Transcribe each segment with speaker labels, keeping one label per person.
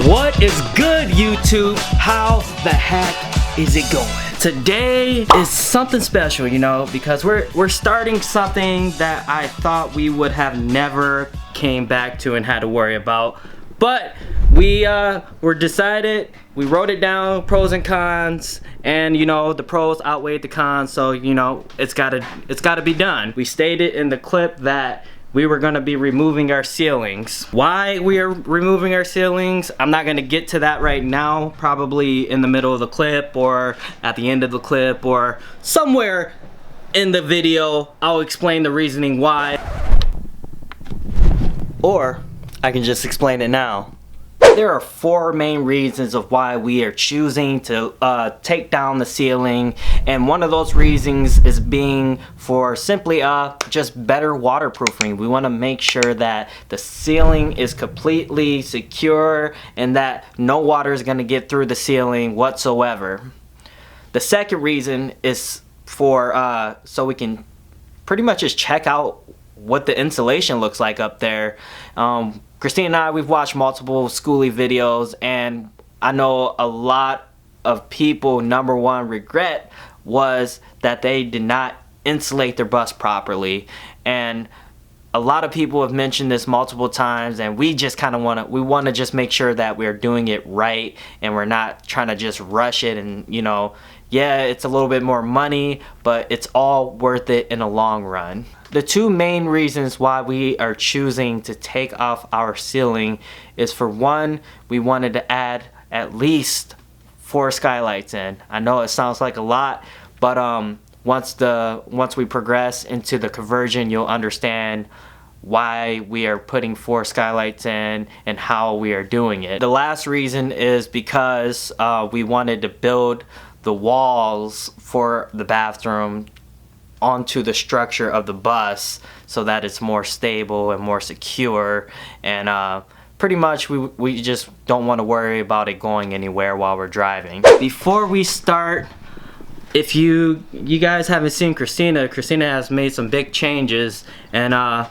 Speaker 1: What is good, YouTube? How the heck is it going? Today is something special, you know, because we're starting something that I thought we would have never came back to and had to worry about. But we decided, we wrote it down, pros and cons, and you know, the pros outweighed the cons, so you know, it's gotta be done. We stated in the clip that we were gonna be removing our ceilings. Why we are removing our ceilings, I'm not gonna get to that right now, probably in the middle of the clip or at the end of the clip or somewhere in the video. I'll explain the reasoning why. Or I can just explain it now. There are 4 main reasons of why we are choosing to take down the ceiling, and one of those reasons is being for simply just better waterproofing. We want to make sure that the ceiling is completely secure and that no water is going to get through the ceiling whatsoever. The second reason is for so we can pretty much just check out what the insulation looks like up there. Christina and I, we've watched multiple schoolie videos, and I know a lot of people, number one regret was that they did not insulate their bus properly. And a lot of people have mentioned this multiple times, and we just kind of want to just make sure that we're doing it right and we're not trying to just rush it. And you know, yeah, it's a little bit more money, but it's all worth it in the long run. The 2 main reasons why we are choosing to take off our ceiling is, for one, we wanted to add at least 4 skylights in. I know it sounds like a lot, but once we progress into the conversion, you'll understand why we are putting 4 skylights in and how we are doing it. The last reason is because we wanted to build the walls for the bathroom onto the structure of the bus so that it's more stable and more secure, and pretty much we just don't want to worry about it going anywhere while we're driving. Before we start, if you guys haven't seen Christina has made some big changes, and I'll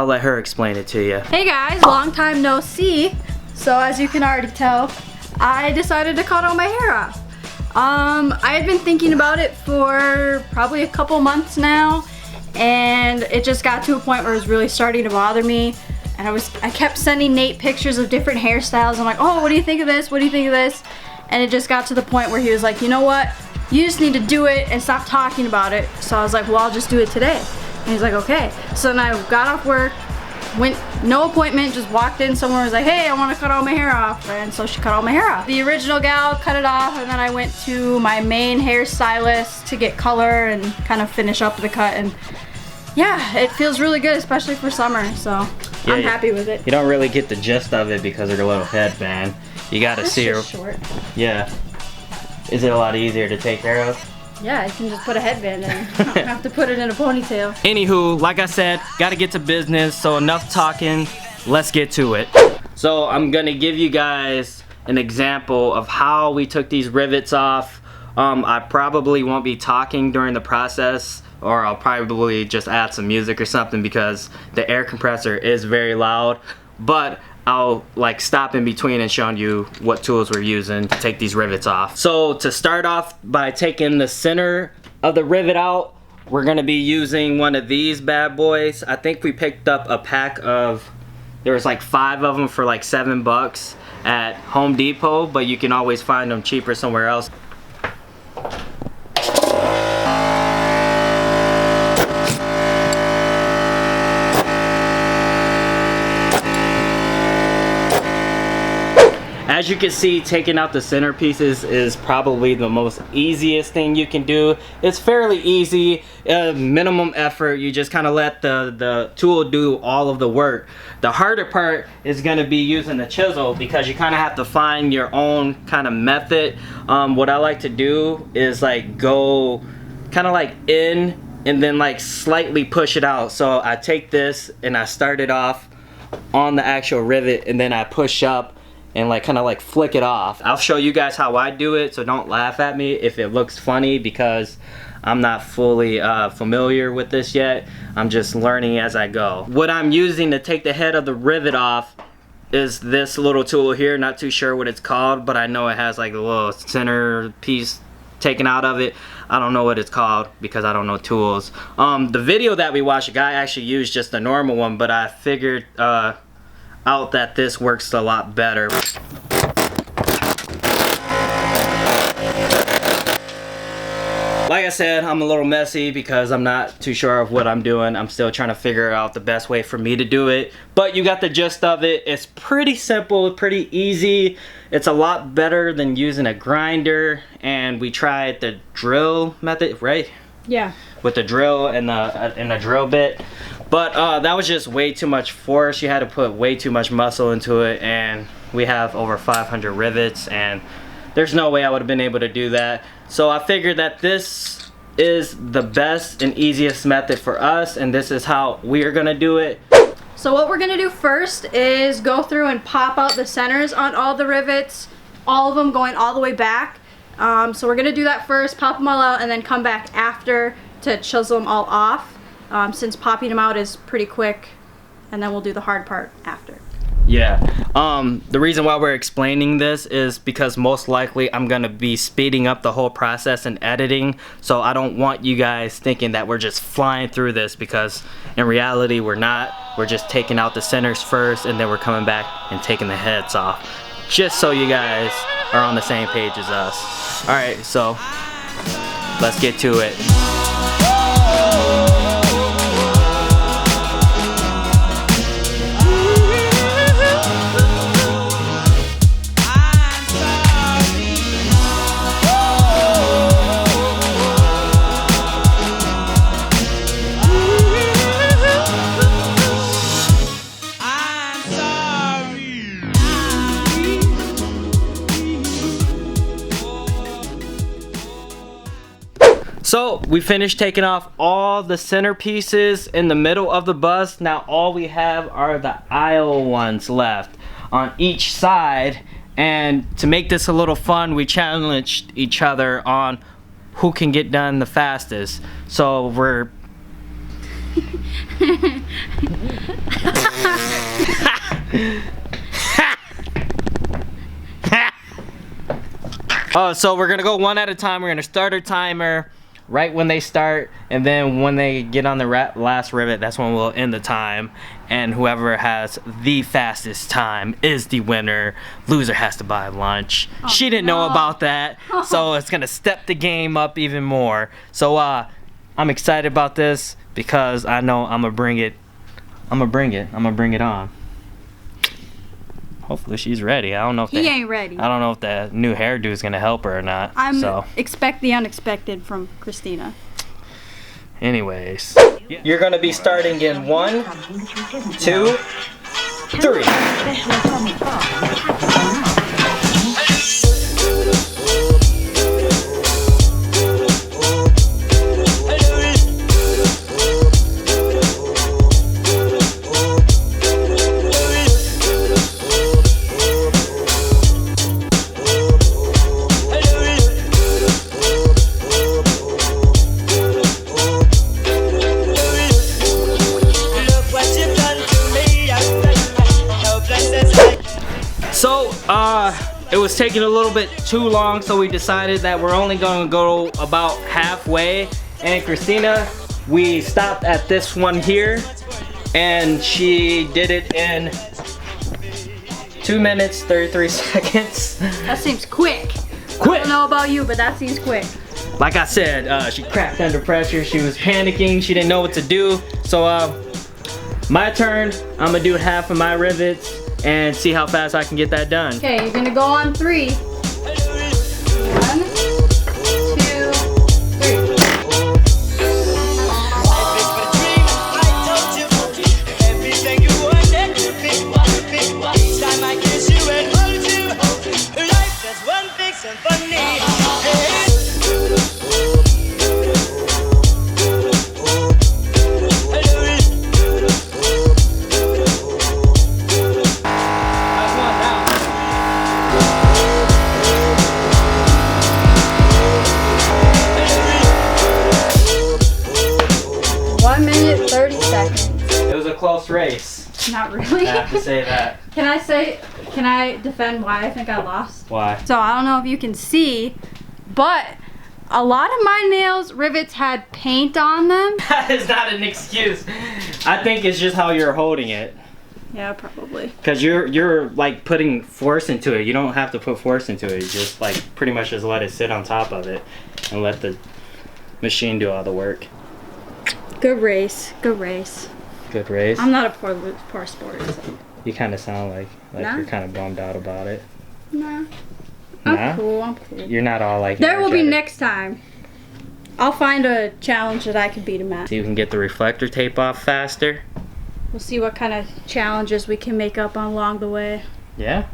Speaker 1: let her explain it to you.
Speaker 2: Hey guys, long time no see. So as you can already tell, I decided to cut all my hair off. I had been thinking about it for probably a couple months now, and it just got to a point where it was really starting to bother me. And I kept sending Nate pictures of different hairstyles. I'm like, oh, what do you think of this? What do you think of this? And it just got to the point where he was like, you know what? You just need to do it and stop talking about it. So I was like, well, I'll just do it today. And he's like, okay. So then I got off work, went, no appointment, just walked in somewhere and was like, hey, I want to cut all my hair off. And so she cut all my hair off. The original gal cut it off, and then I went to my main hairstylist to get color and kind of finish up the cut. And yeah, it feels really good, especially for summer. So yeah, I'm happy with it.
Speaker 1: You don't really get the gist of it because of her little headband. You gotta see her.
Speaker 2: Short.
Speaker 1: Yeah. Is it a lot easier to take care of?
Speaker 2: Yeah, I can just put a headband in. I don't have to put it in a ponytail.
Speaker 1: Anywho, like I said, gotta get to business, so enough talking, let's get to it. So I'm gonna give you guys an example of how we took these rivets off. I probably won't be talking during the process, or I'll probably just add some music or something because the air compressor is very loud, but I'll like stop in between and showing you what tools we're using to take these rivets off. So to start off by taking the center of the rivet out, we're gonna be using one of these bad boys. I think we picked up a pack of, there was like 5 of them for like $7 at Home Depot, but you can always find them cheaper somewhere else. As you can see, taking out the center pieces is probably the most easiest thing you can do. It's fairly easy, minimum effort. You just kind of let the tool do all of the work. The harder part is going to be using the chisel, because you kind of have to find your own kind of method. What I like to do is like go kind of like in and then like slightly push it out. So I take this and I start it off on the actual rivet, and then I push up and like kind of like flick it off. I'll show you guys how I do it, so don't laugh at me if it looks funny, because I'm not fully familiar with this yet. I'm just learning as I go. What I'm using to take the head of the rivet off is this little tool here. Not too sure what it's called, but I know it has like a little center piece taken out of it. I don't know what it's called because I don't know tools. The video that we watched, a guy actually used just the normal one, but I figured out that this works a lot better. Like I said, I'm a little messy because I'm not too sure of what I'm doing. I'm still trying to figure out the best way for me to do it. But you got the gist of it. It's pretty simple, pretty easy. It's a lot better than using a grinder. And we tried the drill method, right?
Speaker 2: Yeah.
Speaker 1: With the drill and the drill bit. But that was just way too much force. You had to put way too much muscle into it. And we have over 500 rivets. And there's no way I would have been able to do that. So I figured that this is the best and easiest method for us, and this is how we are gonna do it.
Speaker 2: So what we're gonna do first is go through and pop out the centers on all the rivets, all of them going all the way back. So we're gonna do that first, pop them all out, and then come back after to chisel them all off, since popping them out is pretty quick, and then we'll do the hard part after.
Speaker 1: Yeah, the reason why we're explaining this is because most likely I'm gonna be speeding up the whole process and editing, so I don't want you guys thinking that we're just flying through this, because in reality we're not. We're just taking out the centers first, and then we're coming back and taking the heads off, just so you guys are on the same page as us. Alright, so let's get to it. So we finished taking off all the center pieces in the middle of the bus. Now all we have are the aisle ones left on each side. And to make this a little fun, we challenged each other on who can get done the fastest. So we're... So we're gonna go one at a time. We're gonna start our timer right when they start, and then when they get on the last rivet, that's when we'll end the time, and whoever has the fastest time is the winner. Loser has to buy lunch. Oh, she didn't know about that, so it's gonna step the game up even more. So I'm excited about this because I know I'm gonna bring it on. Hopefully she's ready. I don't know if
Speaker 2: he ain't ready.
Speaker 1: I don't know if that new hairdo is gonna help her or not.
Speaker 2: Expect the unexpected from Christina.
Speaker 1: Anyways, you're gonna be starting in 1, 2, 3. So, it was taking a little bit too long, so we decided that we're only gonna go about halfway. And Christina, we stopped at this one here, and she did it in 2 minutes, 33 seconds.
Speaker 2: That seems quick.
Speaker 1: Quick!
Speaker 2: I don't know about you, but that seems quick.
Speaker 1: Like I said, she cracked under pressure. She was panicking. She didn't know what to do. So, my turn. I'm gonna do half of my rivets and see how fast I can get that done.
Speaker 2: Okay, you're gonna go on 3. 1, 2, 3.
Speaker 1: close race.
Speaker 2: Not really.
Speaker 1: I have to say that.
Speaker 2: Can I defend why I think I lost?
Speaker 1: Why?
Speaker 2: So I don't know if you can see, but a lot of my nails rivets had paint on them.
Speaker 1: That is not an excuse. I think it's just how you're holding it.
Speaker 2: Yeah, probably.
Speaker 1: Because you're like putting force into it. You don't have to put force into it. You just like pretty much just let it sit on top of it and let the machine do all the work.
Speaker 2: Good race. Good race.
Speaker 1: Good race.
Speaker 2: I'm not a poor sport. So.
Speaker 1: You kind of sound like
Speaker 2: Nah.
Speaker 1: you're kind of bummed out about it.
Speaker 2: Nah.
Speaker 1: Nah?
Speaker 2: I'm cool. I'm cool.
Speaker 1: You're not all like
Speaker 2: There will be
Speaker 1: energetic.
Speaker 2: next time. I'll find a challenge that I can beat him at.
Speaker 1: So you can get the reflector tape off faster.
Speaker 2: We'll see what kind of challenges we can make up along the way.
Speaker 1: Yeah.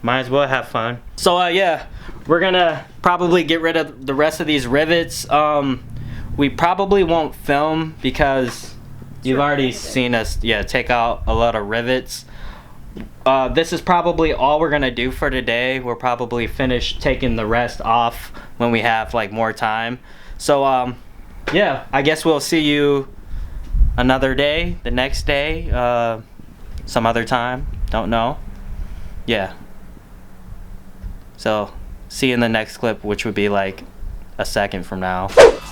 Speaker 1: Might as well have fun. So yeah, we're gonna probably get rid of the rest of these rivets. We probably won't film because you've already seen us take out a lot of rivets. This is probably all we're gonna do for today. We'll probably finish taking the rest off when we have like more time. So yeah, I guess we'll see you another day, the next day, some other time, don't know. Yeah. So see you in the next clip, which would be like a second from now.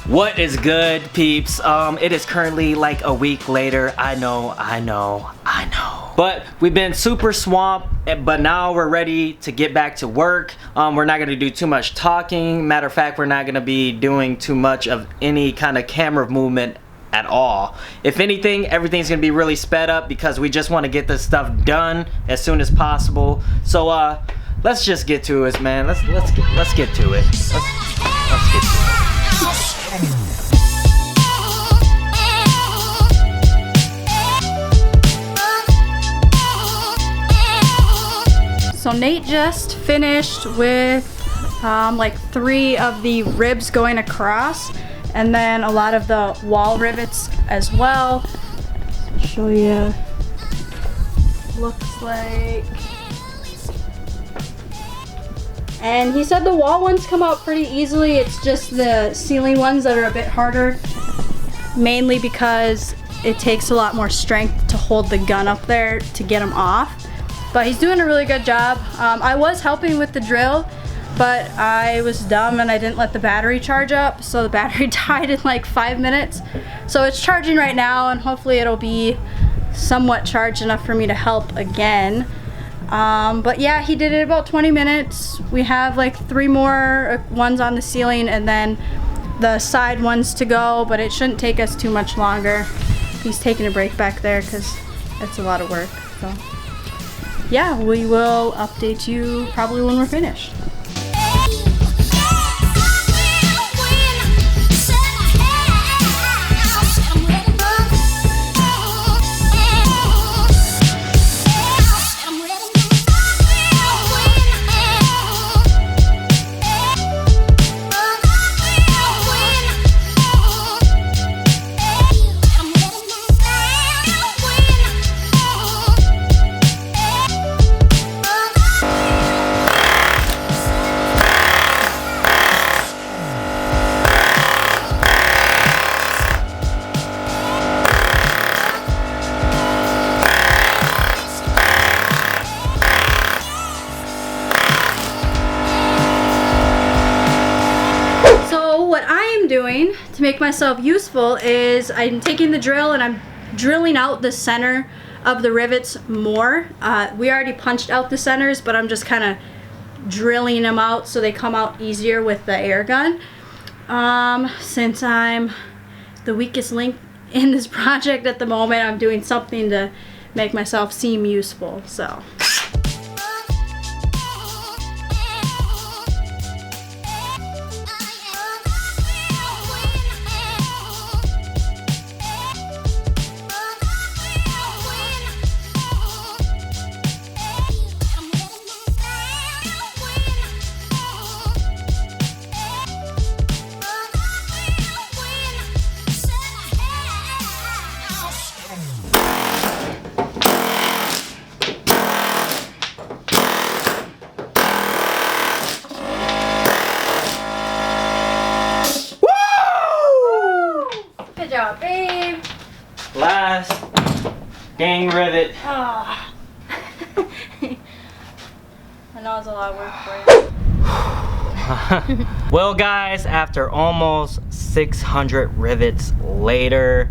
Speaker 1: What is good, peeps? It is currently like a week later. I know. But we've been super swamped, but now we're ready to get back to work. We're not gonna do too much talking. Matter of fact, we're not gonna be doing too much of any kind of camera movement at all. If anything, everything's gonna be really sped up because we just want to get this stuff done as soon as possible. So let's just get to it, man. Let's get to it. Let's get to it.
Speaker 2: So Nate just finished with like 3 of the ribs going across, and then a lot of the wall rivets as well. Show you. Looks like. And he said the wall ones come out pretty easily. It's just the ceiling ones that are a bit harder, mainly because it takes a lot more strength to hold the gun up there to get them off. But he's doing a really good job. I was helping with the drill, but I was dumb and I didn't let the battery charge up, so the battery died in like 5 minutes. So it's charging right now, and hopefully it'll be somewhat charged enough for me to help again. But yeah, he did it about 20 minutes. We have like 3 more ones on the ceiling and then the side ones to go, but it shouldn't take us too much longer. He's taking a break back there because it's a lot of work. So yeah, we will update you probably when we're finished. Doing to make myself useful is I'm taking the drill and I'm drilling out the center of the rivets more. We already punched out the centers, but I'm just kind of drilling them out so they come out easier with the air gun. Since I'm the weakest link in this project at the moment, I'm doing something to make myself seem useful. So
Speaker 1: Gang rivet.
Speaker 2: I know it's a lot of work for you.
Speaker 1: Well guys, after almost 600 rivets later,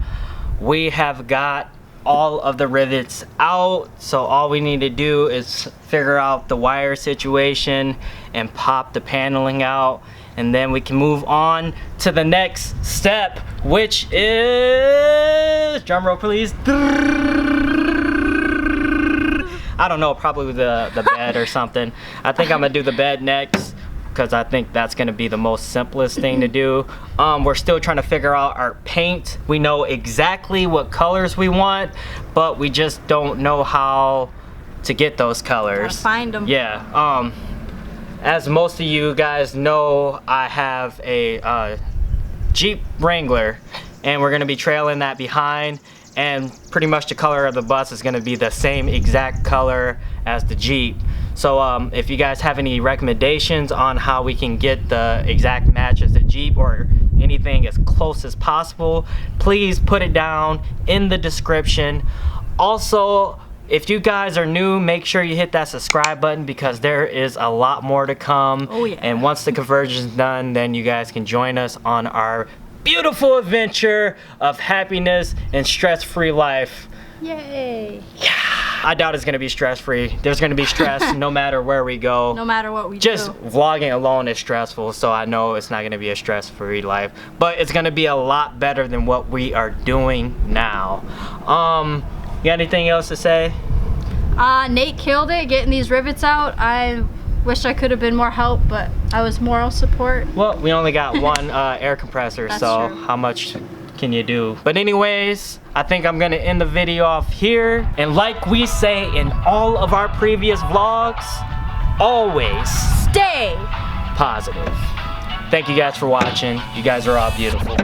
Speaker 1: we have got all of the rivets out. So all we need to do is figure out the wire situation and pop the paneling out. And then we can move on to the next step, which is, drum roll please. I don't know, probably the bed or something. I think I'm gonna do the bed next because I think that's gonna be the most simplest thing to do. We're still trying to figure out our paint. We know exactly what colors we want, but we just don't know how to get those colors.
Speaker 2: Gotta find them.
Speaker 1: Yeah. As most of you guys know, I have a Jeep Wrangler, and we're gonna be trailing that behind, and pretty much the color of the bus is gonna be the same exact color as the Jeep. So if you guys have any recommendations on how we can get the exact match as the Jeep or anything as close as possible, please put it down in the description. Also, if you guys are new, make sure you hit that subscribe button because there is a lot more to come.
Speaker 2: Oh yeah.
Speaker 1: And once the conversion is done, then you guys can join us on our beautiful adventure of happiness and stress-free life.
Speaker 2: Yay.
Speaker 1: Yeah. I doubt it's gonna be stress-free. There's gonna be stress no matter where we go.
Speaker 2: No matter what we
Speaker 1: Just
Speaker 2: do.
Speaker 1: vlogging alone is stressful, so I know it's not gonna be a stress-free life. But it's gonna be a lot better than what we are doing now. You got anything else to say?
Speaker 2: Nate killed it getting these rivets out. I wish I could have been more help, but I was moral support.
Speaker 1: Well, we only got one air compressor,
Speaker 2: That's
Speaker 1: so
Speaker 2: true.
Speaker 1: how much can you do? But anyways, I think I'm gonna end the video off here. And like we say in all of our previous vlogs, always
Speaker 2: Stay
Speaker 1: positive. Thank you guys for watching. You guys are all beautiful.